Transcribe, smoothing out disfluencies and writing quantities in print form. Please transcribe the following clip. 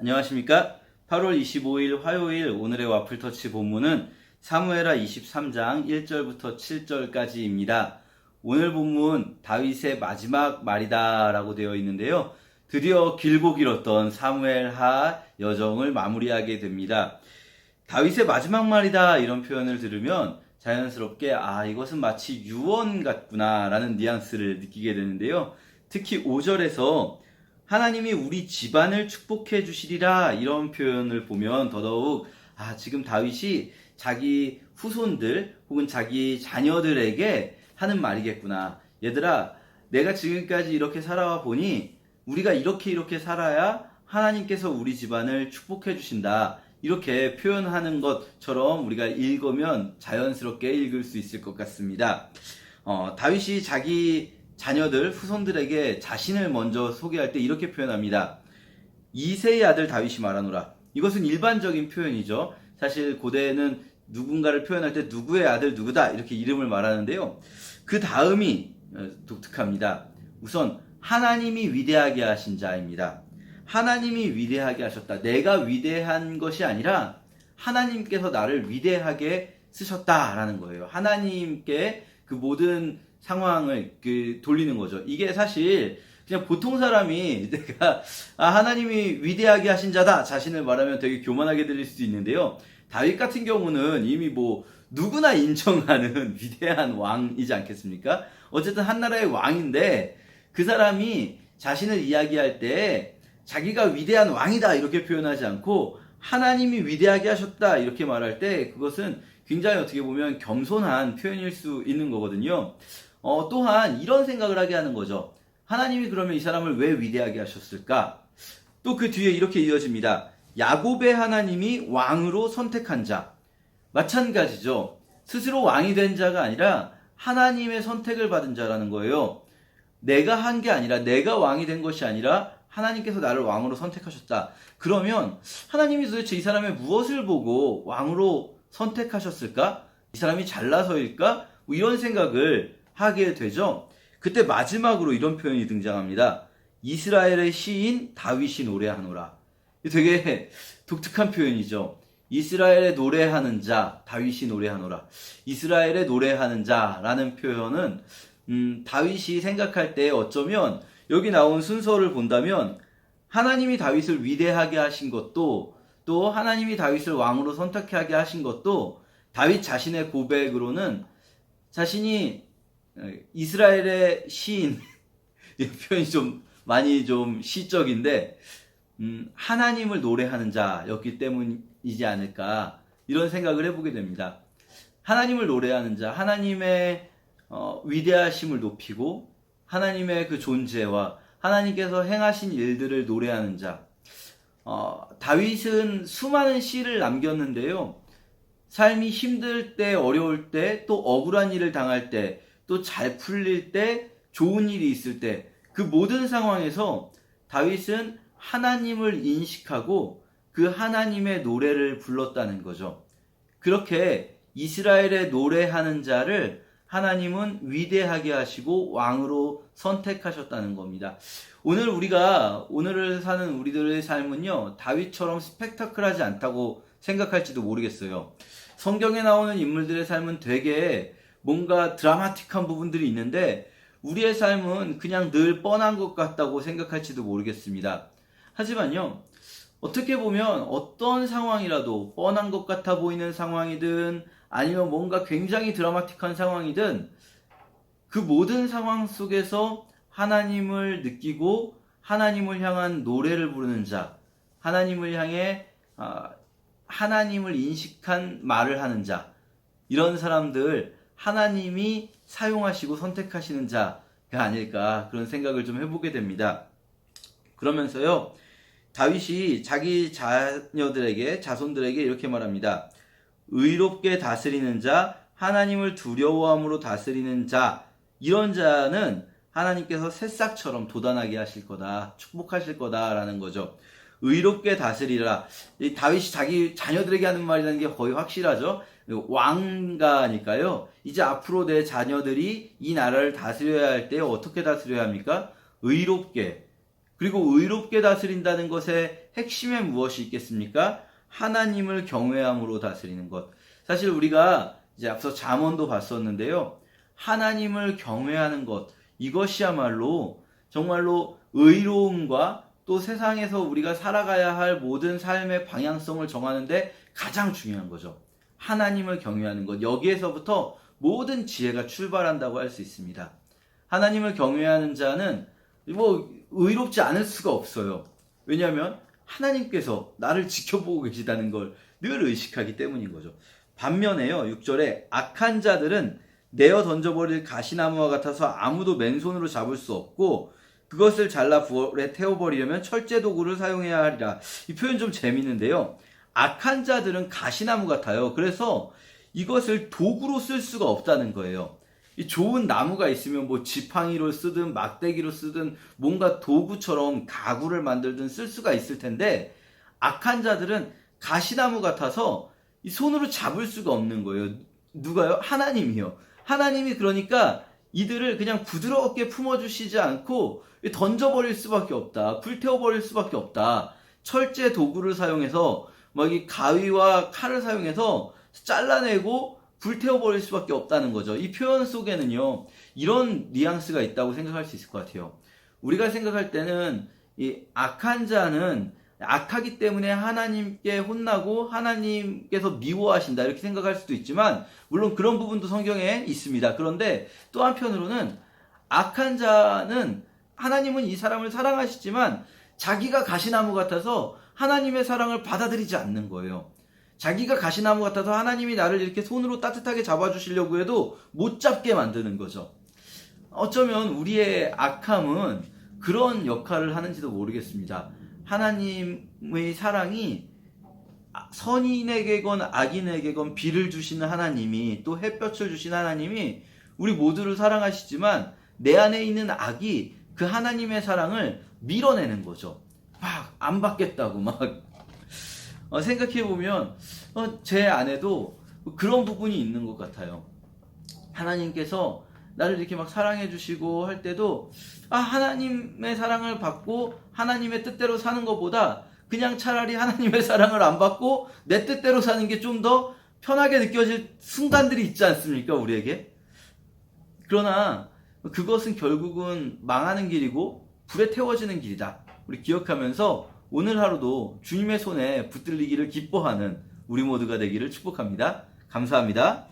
안녕하십니까? 8월 25일 화요일 오늘의 와플터치 본문은 사무엘하 23장 1절부터 7절까지입니다. 오늘 본문 다윗의 마지막 말이다 라고 되어 있는데요. 드디어 길고 길었던 사무엘하 여정을 마무리하게 됩니다. 다윗의 마지막 말이다 이런 표현을 들으면 자연스럽게 이것은 마치 유언 같구나 라는 뉘앙스를 느끼게 되는데요. 특히 5절에서 하나님이 우리 집안을 축복해 주시리라 이런 표현을 보면 더더욱 지금 다윗이 자기 후손들 혹은 자기 자녀들에게 하는 말이겠구나. 얘들아, 내가 지금까지 이렇게 살아와 보니 우리가 이렇게 살아야 하나님께서 우리 집안을 축복해 주신다. 이렇게 표현하는 것처럼 우리가 읽으면 자연스럽게 읽을 수 있을 것 같습니다. 다윗이 자기 자녀들, 후손들에게 자신을 먼저 소개할 때 이렇게 표현합니다. 이새의 아들 다윗이 말하노라. 이것은 일반적인 표현이죠. 사실 고대에는 누군가를 표현할 때 누구의 아들 누구다 이렇게 이름을 말하는데요. 그 다음이 독특합니다. 우선 하나님이 위대하게 하신 자입니다. 하나님이 위대하게 하셨다. 내가 위대한 것이 아니라 하나님께서 나를 위대하게 쓰셨다라는 거예요. 하나님께 그 모든 상황을 돌리는 거죠. 이게 사실 그냥 보통 사람이 내가 하나님이 위대하게 하신 자다 자신을 말하면 되게 교만하게 들릴 수도 있는데요. 다윗 같은 경우는 이미 누구나 인정하는 위대한 왕이지 않겠습니까? 어쨌든 한 나라의 왕인데 그 사람이 자신을 이야기할 때 자기가 위대한 왕이다 이렇게 표현하지 않고 하나님이 위대하게 하셨다 이렇게 말할 때 그것은 굉장히 어떻게 보면 겸손한 표현일 수 있는 거거든요. 또한 이런 생각을 하게 하는 거죠. 하나님이 그러면 이 사람을 왜 위대하게 하셨을까? 또 그 뒤에 이렇게 이어집니다. 야곱의 하나님이 왕으로 선택한 자. 마찬가지죠. 스스로 왕이 된 자가 아니라 하나님의 선택을 받은 자라는 거예요. 내가 한 게 아니라 내가 왕이 된 것이 아니라 하나님께서 나를 왕으로 선택하셨다. 그러면 하나님이 도대체 이 사람의 무엇을 보고 왕으로 선택하셨을까? 이 사람이 잘나서일까? 이런 생각을 하게 되죠. 그때 마지막으로 이런 표현이 등장합니다. 이스라엘의 시인 다윗이 노래하노라. 되게 독특한 표현이죠. 이스라엘의 노래하는 자, 다윗이 노래하노라. 이스라엘의 노래하는 자라는 표현은 다윗이 생각할 때 어쩌면 여기 나온 순서를 본다면 하나님이 다윗을 위대하게 하신 것도 또 하나님이 다윗을 왕으로 선택하게 하신 것도 다윗 자신의 고백으로는 자신이 이스라엘의 시인 이 표현이 많이 시적인데 하나님을 노래하는 자였기 때문이지 않을까 이런 생각을 해보게 됩니다. 하나님을 노래하는 자, 하나님의 위대하심을 높이고 하나님의 그 존재와 하나님께서 행하신 일들을 노래하는 자. 다윗은 수많은 시를 남겼는데요. 삶이 힘들 때, 어려울 때, 또 억울한 일을 당할 때, 또 잘 풀릴 때, 좋은 일이 있을 때, 그 모든 상황에서 다윗은 하나님을 인식하고 그 하나님의 노래를 불렀다는 거죠. 그렇게 이스라엘의 노래하는 자를 하나님은 위대하게 하시고 왕으로 선택하셨다는 겁니다. 오늘을 사는 우리들의 삶은요, 다윗처럼 스펙타클하지 않다고 생각할지도 모르겠어요. 성경에 나오는 인물들의 삶은 되게 뭔가 드라마틱한 부분들이 있는데 우리의 삶은 그냥 늘 뻔한 것 같다고 생각할지도 모르겠습니다. 하지만요, 어떻게 보면 어떤 상황이라도 뻔한 것 같아 보이는 상황이든 아니면 뭔가 굉장히 드라마틱한 상황이든 그 모든 상황 속에서 하나님을 느끼고 하나님을 향한 노래를 부르는 자, 하나님을 향해 하나님을 인식한 말을 하는 자, 이런 사람들 하나님이 사용하시고 선택하시는 자가 아닐까 그런 생각을 좀 해보게 됩니다. 그러면서요, 다윗이 자기 자손들에게 이렇게 말합니다. 의롭게 다스리는 자, 하나님을 두려워함으로 다스리는 자, 이런 자는 하나님께서 새싹처럼 돋아나게 하실 거다, 축복하실 거다라는 거죠. 의롭게 다스리라. 다윗이 자기 자녀들에게 하는 말이라는 게 거의 확실하죠. 왕가니까요. 이제 앞으로 내 자녀들이 이 나라를 다스려야 할 때 어떻게 다스려야 합니까? 의롭게. 그리고 의롭게 다스린다는 것의 핵심에 무엇이 있겠습니까? 하나님을 경외함으로 다스리는 것. 사실 우리가 이제 앞서 잠언도 봤었는데요. 하나님을 경외하는 것, 이것이야말로 정말로 의로움과 또 세상에서 우리가 살아가야 할 모든 삶의 방향성을 정하는데 가장 중요한 거죠. 하나님을 경외하는 것. 여기에서부터 모든 지혜가 출발한다고 할 수 있습니다. 하나님을 경외하는 자는 의롭지 않을 수가 없어요. 왜냐하면 하나님께서 나를 지켜보고 계시다는 걸 늘 의식하기 때문인 거죠. 반면에요, 6절에 악한 자들은 내어 던져버릴 가시나무와 같아서 아무도 맨손으로 잡을 수 없고 그것을 잘라 불에 태워버리려면 철제 도구를 사용해야 하리라. 이 표현 좀 재밌는데요. 악한 자들은 가시나무 같아요. 그래서 이것을 도구로 쓸 수가 없다는 거예요. 이 좋은 나무가 있으면 지팡이로 쓰든 막대기로 쓰든 뭔가 도구처럼 가구를 만들든 쓸 수가 있을 텐데 악한 자들은 가시나무 같아서 이 손으로 잡을 수가 없는 거예요. 누가요? 하나님이요. 하나님이 그러니까 이들을 그냥 부드럽게 품어주시지 않고 던져버릴 수밖에 없다. 불태워버릴 수밖에 없다. 철제 도구를 사용해서 이 가위와 칼을 사용해서 잘라내고 불태워버릴 수밖에 없다는 거죠. 이 표현 속에는요, 이런 뉘앙스가 있다고 생각할 수 있을 것 같아요. 우리가 생각할 때는 이 악한 자는 악하기 때문에 하나님께 혼나고 하나님께서 미워하신다 이렇게 생각할 수도 있지만 물론 그런 부분도 성경에 있습니다. 그런데 또 한편으로는 악한 자는 하나님은 이 사람을 사랑하시지만 자기가 가시나무 같아서 하나님의 사랑을 받아들이지 않는 거예요. 자기가 가시나무 같아서 하나님이 나를 이렇게 손으로 따뜻하게 잡아주시려고 해도 못 잡게 만드는 거죠. 어쩌면 우리의 악함은 그런 역할을 하는지도 모르겠습니다. 하나님의 사랑이 선인에게건 악인에게건 비를 주시는 하나님이 또 햇볕을 주시는 하나님이 우리 모두를 사랑하시지만 내 안에 있는 악이 그 하나님의 사랑을 밀어내는 거죠. 막 안 받겠다고 생각해보면 제 안에도 그런 부분이 있는 것 같아요. 하나님께서 나를 이렇게 막 사랑해 주시고 할 때도 하나님의 사랑을 받고 하나님의 뜻대로 사는 것보다 그냥 차라리 하나님의 사랑을 안 받고 내 뜻대로 사는 게 좀 더 편하게 느껴질 순간들이 있지 않습니까, 우리에게? 그러나 그것은 결국은 망하는 길이고 불에 태워지는 길이다. 우리 기억하면서 오늘 하루도 주님의 손에 붙들리기를 기뻐하는 우리 모두가 되기를 축복합니다. 감사합니다.